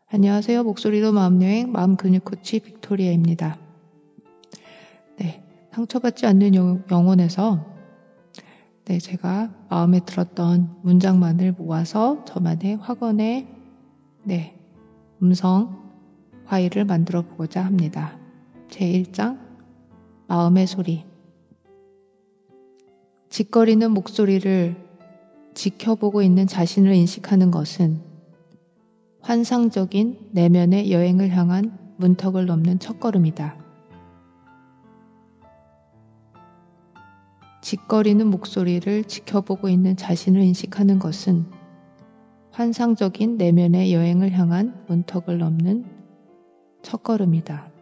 안녕하세요. 목소리로 마음여행 마음근육코치 빅토리아입니다. 네, 상처받지 않는 영혼에서 제가 마음에 들었던 문장만을 모아서 저만의 확언의 음성 파일을 만들어 보고자 합니다. 제1장 마음의 소리. 짓거리는 목소리를 지켜보고 있는 자신을 인식하는 것은 환상적인 내면의 여행을 향한 문턱을 넘는 첫걸음이다. 짓거리는 목소리를 지켜보고 있는 자신을 인식하는 것은 환상적인 내면의 여행을 향한 문턱을 넘는 첫걸음이다.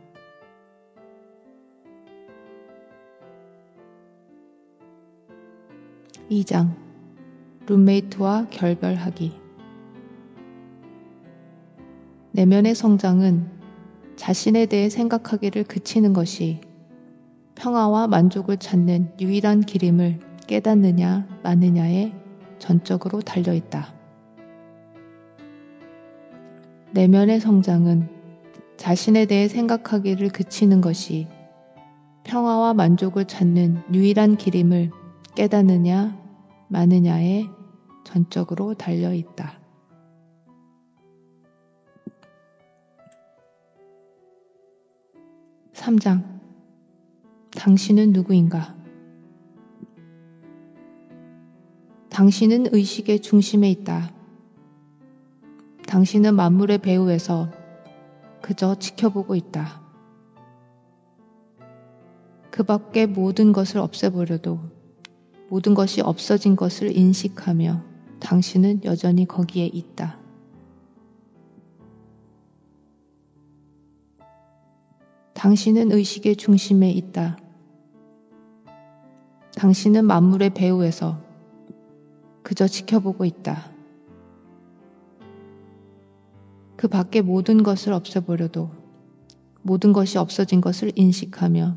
(2장) 룸메이트와 결별하기. 내면의 성장은 자신에 대해 생각하기를 그치는 것이 평화와 만족을 찾는 유일한 길임을 깨닫느냐 마느냐에 전적으로 달려있다. 내면의 성장은 자신에 대해 생각하기를 그치는 것이 평화와 만족을 찾는 유일한 길임을 깨닫느냐 마느냐에 전적으로 달려있다. (3장) 당신은 누구인가? 당신은 의식의 중심에 있다. 당신은 만물의 배후에서 그저 지켜보고 있다. 그 밖의 모든 것을 없애버려도 모든 것이 없어진 것을 인식하며 당신은 여전히 거기에 있다. 당신은 의식의 중심에 있다. 당신은 만물의 배후에서 그저 지켜보고 있다. 그 밖의 모든 것을 없애버려도 모든 것이 없어진 것을 인식하며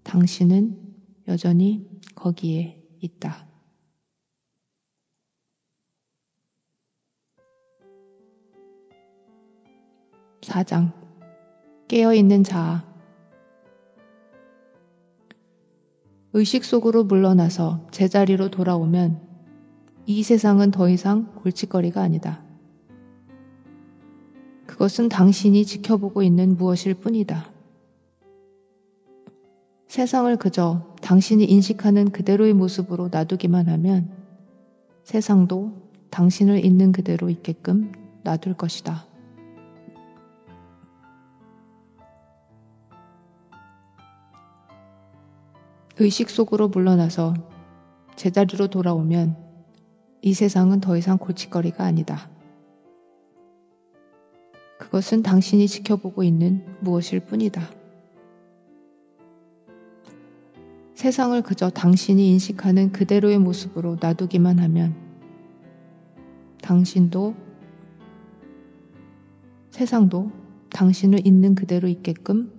당신은 여전히 거기에 있다. (4장) 깨어있는 자아. 의식 속으로 물러나서 제자리로 돌아오면 이 세상은 더 이상 골칫거리가 아니다. 그것은 당신이 지켜보고 있는 무엇일 뿐이다. 세상을 그저 당신이 인식하는 그대로의 모습으로 놔두기만 하면 세상도 당신을 있는 그대로 있게끔 놔둘 것이다. 의식 속으로 물러나서 제자리로 돌아오면 이 세상은 더 이상 골칫거리가 아니다. 그것은 당신이 지켜보고 있는 무엇일 뿐이다. 세상을 그저 당신이 인식하는 그대로의 모습으로 놔두기만 하면 당신도 세상도 당신을 있는 그대로 있게끔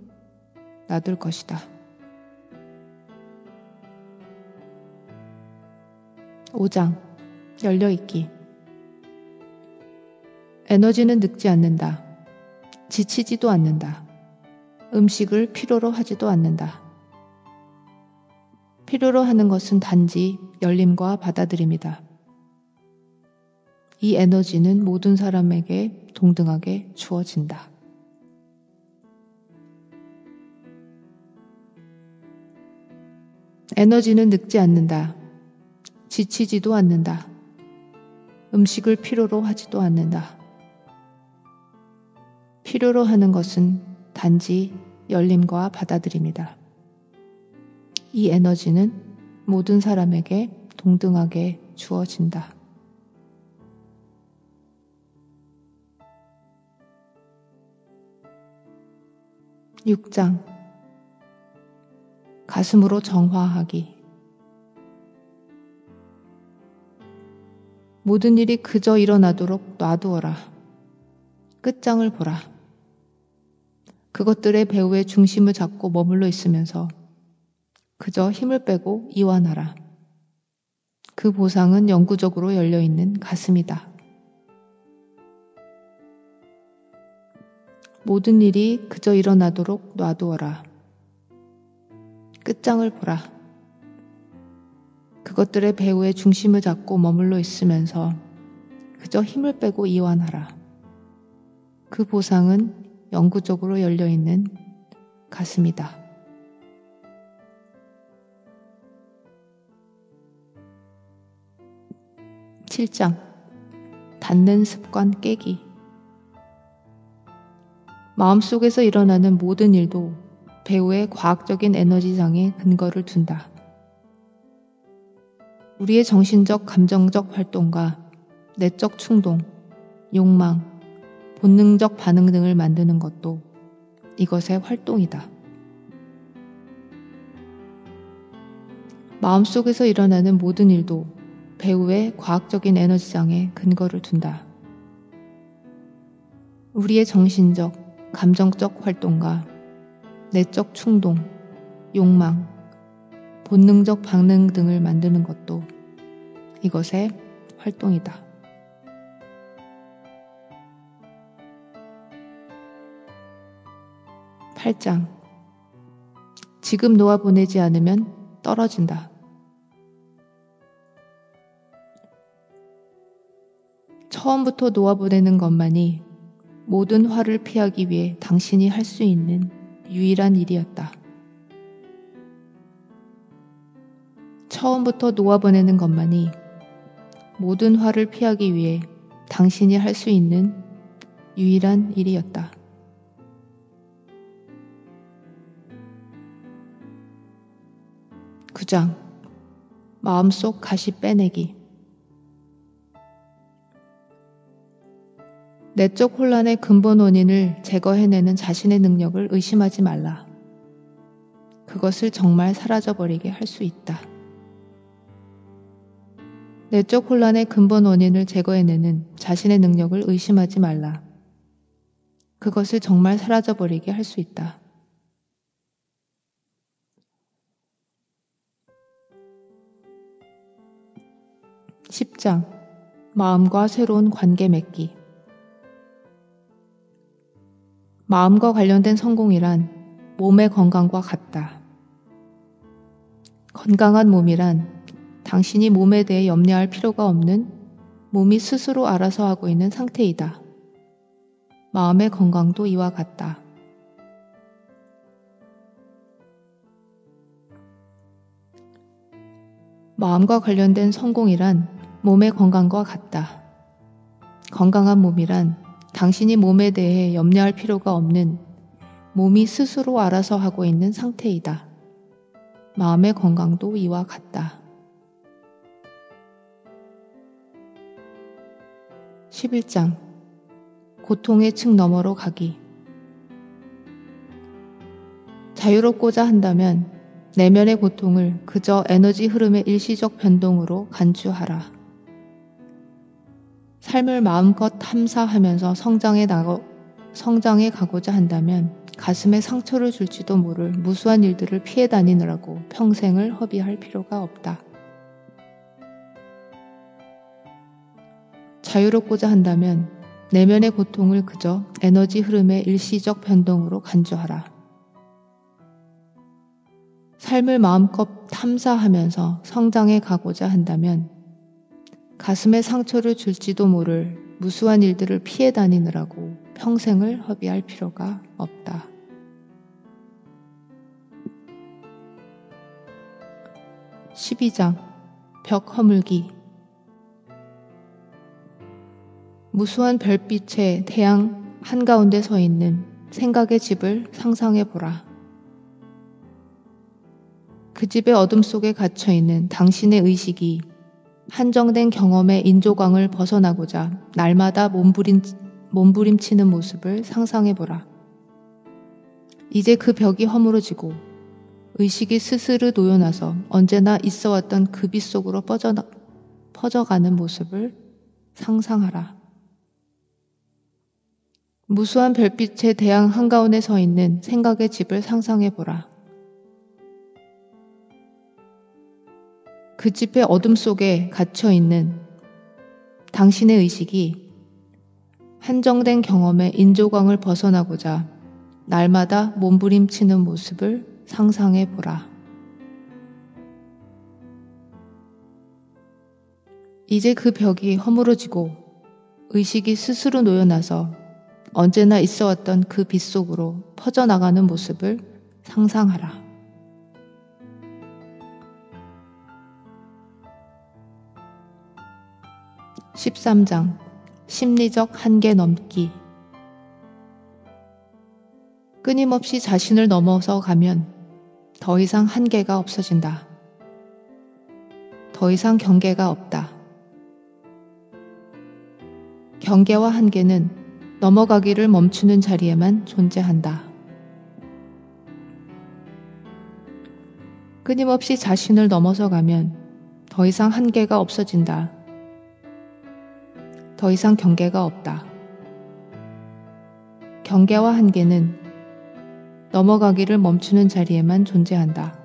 놔둘 것이다. (5장) 열려있기. 에너지는 늙지 않는다. 지치지도 않는다. 음식을 필요로 하지도 않는다. 필요로 하는 것은 단지 열림과 받아들임이다. 이 에너지는 모든 사람에게 동등하게 주어진다. 에너지는 늙지 않는다. 지치지도 않는다. 음식을 필요로 하지도 않는다. 필요로 하는 것은 단지 열림과 받아들임이다. 이 에너지는 모든 사람에게 동등하게 주어진다. (6장) 가슴으로 정화하기. 모든 일이 그저 일어나도록 놔두어라. 끝장을 보라. 그것들의 배후의 중심을 잡고 머물러 있으면서 그저 힘을 빼고 이완하라. 그 보상은 영구적으로 열려있는 가슴이다. 모든 일이 그저 일어나도록 놔두어라. 끝장을 보라. 그것들의 배후에 중심을 잡고 머물러 있으면서 그저 힘을 빼고 이완하라. 그 보상은 영구적으로 열려있는 가슴이다. 7장 닫는 습관 깨기. 마음속에서 일어나는 모든 일도 배후의 과학적인 에너지장에 근거를 둔다. 우리의 정신적, 감정적 활동과 내적 충동, 욕망, 본능적 반응 등을 만드는 것도 이것의 활동이다. 마음속에서 일어나는 모든 일도 배후의 과학적인 에너지장에 근거를 둔다. 우리의 정신적, 감정적 활동과 내적 충동, 욕망, 본능적 반응 등을 만드는 것도 이것의 활동이다. 8장 지금 놓아보내지 않으면 떨어진다. 처음부터 놓아보내는 것만이 모든 화를 피하기 위해 당신이 할 수 있는 유일한 일이었다. 처음부터 놓아보내는 것만이 모든 화를 피하기 위해 당신이 할 수 있는 유일한 일이었다. 9장 마음속 가시 빼내기. 내적 혼란의 근본 원인을 제거해내는 자신의 능력을 의심하지 말라. 그것을 정말 사라져버리게 할 수 있다. 내적 혼란의 근본 원인을 제거해내는 자신의 능력을 의심하지 말라. 그것을 정말 사라져버리게 할 수 있다. 10장 마음과 새로운 관계 맺기. 마음과 관련된 성공이란 몸의 건강과 같다. 건강한 몸이란 당신이 몸에 대해 염려할 필요가 없는 몸이 스스로 알아서 하고 있는 상태이다. 마음의 건강도 이와 같다. 마음과 관련된 성공이란 몸의 건강과 같다. 건강한 몸이란 당신이 몸에 대해 염려할 필요가 없는 몸이 스스로 알아서 하고 있는 상태이다. 마음의 건강도 이와 같다. 11장 고통의 층 너머로 가기. 자유롭고자 한다면 내면의 고통을 그저 에너지 흐름의 일시적 변동으로 간주하라. 삶을 마음껏 탐사하면서 성장해 가고자 한다면 가슴에 상처를 줄지도 모를 무수한 일들을 피해 다니느라고 평생을 허비할 필요가 없다. 자유롭고자 한다면 내면의 고통을 그저 에너지 흐름의 일시적 변동으로 간주하라. 삶을 마음껏 탐사하면서 성장해 가고자 한다면 가슴에 상처를 줄지도 모를 무수한 일들을 피해 다니느라고 평생을 허비할 필요가 없다. 12장 벽 허물기. 무수한 별빛의 태양 한가운데 서 있는 생각의 집을 상상해 보라. 그 집의 어둠 속에 갇혀 있는 당신의 의식이 한정된 경험의 인조광을 벗어나고자 날마다 몸부림치는 모습을 상상해 보라. 이제 그 벽이 허물어지고 의식이 스스로 놓여나서 언제나 있어왔던 그 빛 속으로 퍼져가는 모습을 상상하라. 무수한 별빛의 대양 한가운데 서 있는 생각의 집을 상상해 보라. 그 집의 어둠 속에 갇혀 있는 당신의 의식이 한정된 경험의 인조광을 벗어나고자 날마다 몸부림치는 모습을 상상해 보라. 이제 그 벽이 허물어지고 의식이 스스로 놓여나서 언제나 있어왔던 그 빛 속으로 퍼져나가는 모습을 상상하라. (13장) 심리적 한계 넘기. 끊임없이 자신을 넘어서 가면 더 이상 한계가 없어진다. 더 이상 경계가 없다. 경계와 한계는 넘어가기를 멈추는 자리에만 존재한다. 끊임없이 자신을 넘어서 가면 더 이상 한계가 없어진다. 더 이상 경계가 없다. 경계와 한계는 넘어가기를 멈추는 자리에만 존재한다.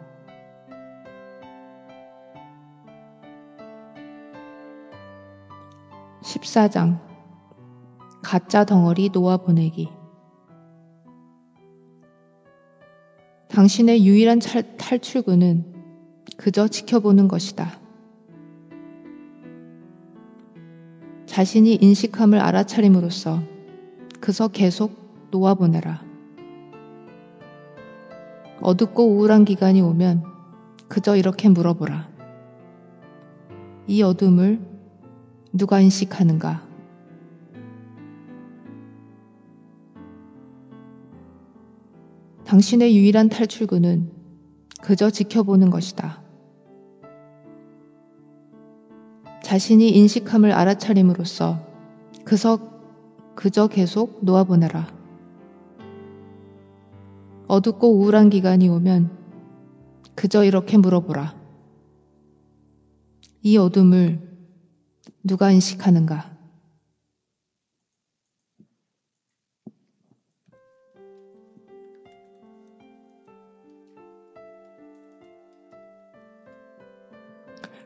(14장) 가짜 덩어리 놓아보내기. 당신의 유일한 탈출구는 그저 지켜보는 것이다. 자신이 인식함을 알아차림으로써 그저 계속 놓아보내라. 어둡고 우울한 기간이 오면 그저 이렇게 물어보라. 이 어둠을 누가 인식하는가? 당신의 유일한 탈출구는 그저 지켜보는 것이다. 자신이 인식함을 알아차림으로써 그저 계속 놓아보내라. 어둡고 우울한 기간이 오면 그저 이렇게 물어보라. 이 어둠을 누가 인식하는가?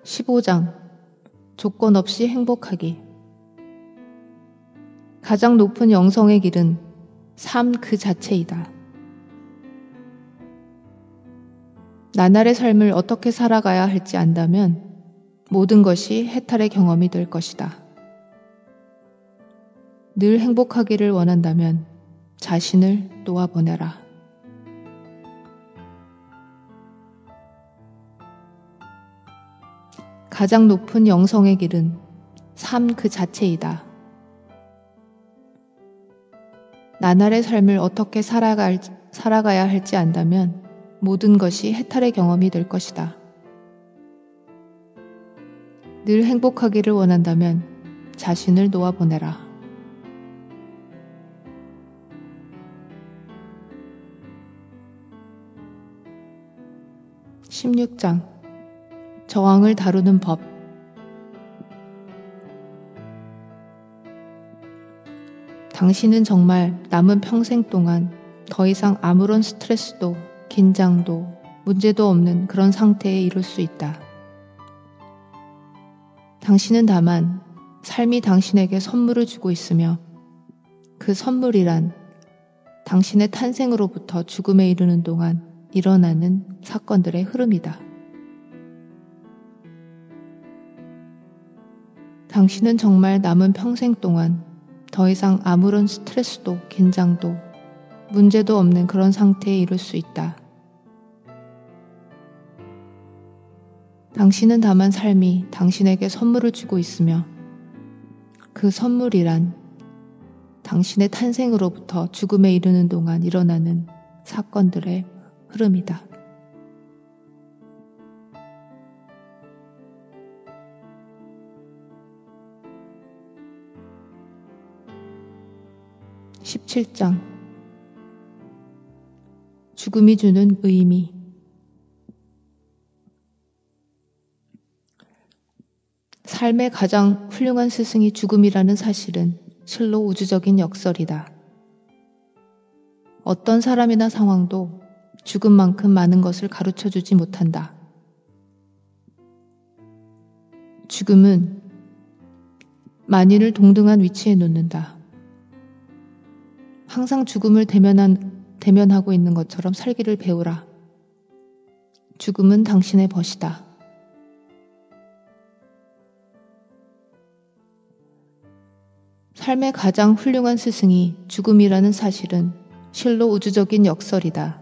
(15장) 조건 없이 행복하기. 가장 높은 영성의 길은 삶 그 자체이다. 나날의 삶을 어떻게 살아가야 할지 안다면 모든 것이 해탈의 경험이 될 것이다. 늘 행복하기를 원한다면 자신을 놓아보내라. 가장 높은 영성의 길은 삶 그 자체이다. 나날의 삶을 어떻게 살아가야 할지 안다면 모든 것이 해탈의 경험이 될 것이다. 늘 행복하기를 원한다면 자신을 놓아보내라. (16장) 저항을 다루는 법. 당신은 정말 남은 평생 동안 더 이상 아무런 스트레스도 긴장도 문제도 없는 그런 상태에 이를 수 있다. 당신은 다만 삶이 당신에게 선물을 주고 있으며 그 선물이란 당신의 탄생으로부터 죽음에 이르는 동안 일어나는 사건들의 흐름이다. 당신은 정말 남은 평생 동안 더 이상 아무런 스트레스도 긴장도 문제도 없는 그런 상태에 이를 수 있다. 당신은 다만 삶이 당신에게 선물을 주고 있으며 그 선물이란 당신의 탄생으로부터 죽음에 이르는 동안 일어나는 사건들의 흐름이다. (17장) 죽음이 주는 의미. 삶의 가장 훌륭한 스승이 죽음이라는 사실은 실로 우주적인 역설이다. 어떤 사람이나 상황도 죽음만큼 많은 것을 가르쳐주지 못한다. 죽음은 만인을 동등한 위치에 놓는다. 항상 죽음을 대면하고 있는 것처럼 살기를 배우라. 죽음은 당신의 벗이다. 삶의 가장 훌륭한 스승이 죽음이라는 사실은 실로 우주적인 역설이다.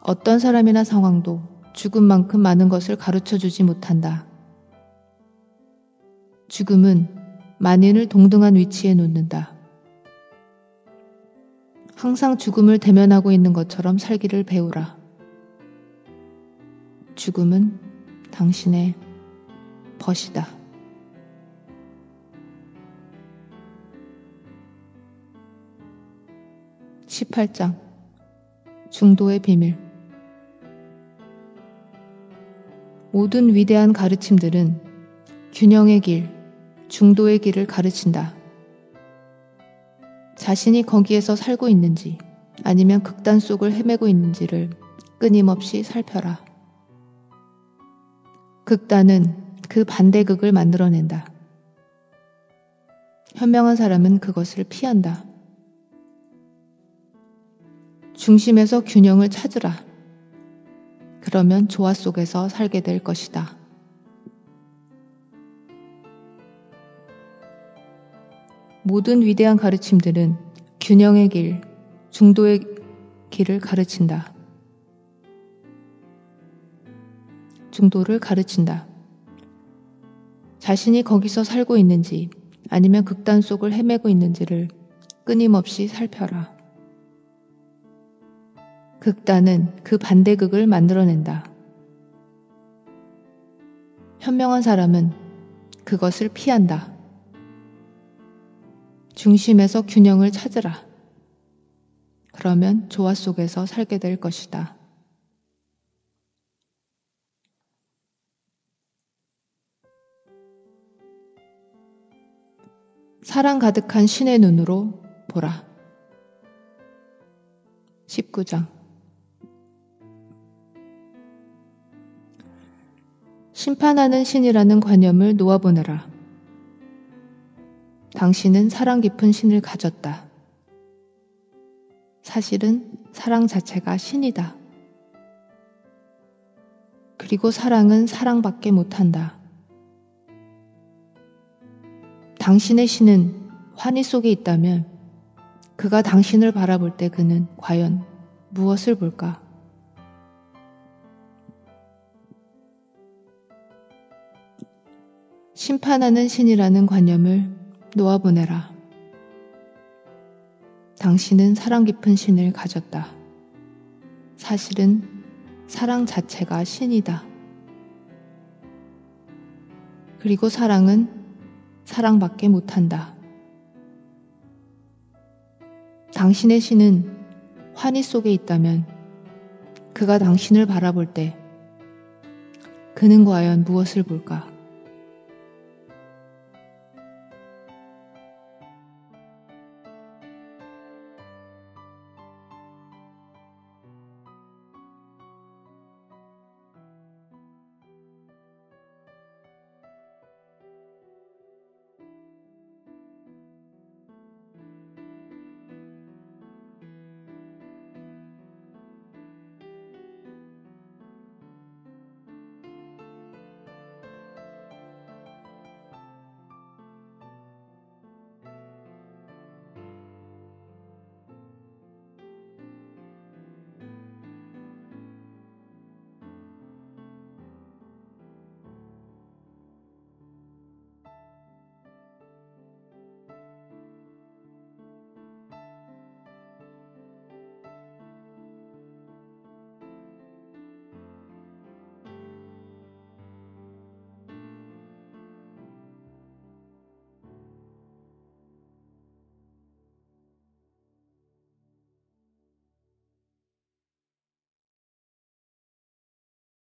어떤 사람이나 상황도 죽음만큼 많은 것을 가르쳐주지 못한다. 죽음은 만인을 동등한 위치에 놓는다. 항상 죽음을 대면하고 있는 것처럼 살기를 배우라. 죽음은 당신의 벗이다. 18장 중도의 비밀. 모든 위대한 가르침들은 균형의 길, 중도의 길을 가르친다. 자신이 거기에서 살고 있는지 아니면 극단 속을 헤매고 있는지를 끊임없이 살펴라. 극단은 그 반대극을 만들어낸다. 현명한 사람은 그것을 피한다. 중심에서 균형을 찾으라. 그러면 조화 속에서 살게 될 것이다. 모든 위대한 가르침들은 균형의 길, 중도의 길을 가르친다. 중도를 가르친다. 자신이 거기서 살고 있는지 아니면 극단 속을 헤매고 있는지를 끊임없이 살펴라. 극단은 그 반대극을 만들어낸다. 현명한 사람은 그것을 피한다. 중심에서 균형을 찾으라. 그러면 조화 속에서 살게 될 것이다. 사랑 가득한 신의 눈으로 보라. 19장. 심판하는 신이라는 관념을 놓아보내라. 당신은 사랑 깊은 신을 가졌다. 사실은 사랑 자체가 신이다. 그리고 사랑은 사랑밖에 못한다. 당신의 신은 환희 속에 있다면 그가 당신을 바라볼 때 그는 과연 무엇을 볼까? 심판하는 신이라는 관념을 놓아보내라. 당신은 사랑 깊은 신을 가졌다. 사실은 사랑 자체가 신이다. 그리고 사랑은 사랑밖에 못한다. 당신의 신은 환희 속에 있다면 그가 당신을 바라볼 때 그는 과연 무엇을 볼까?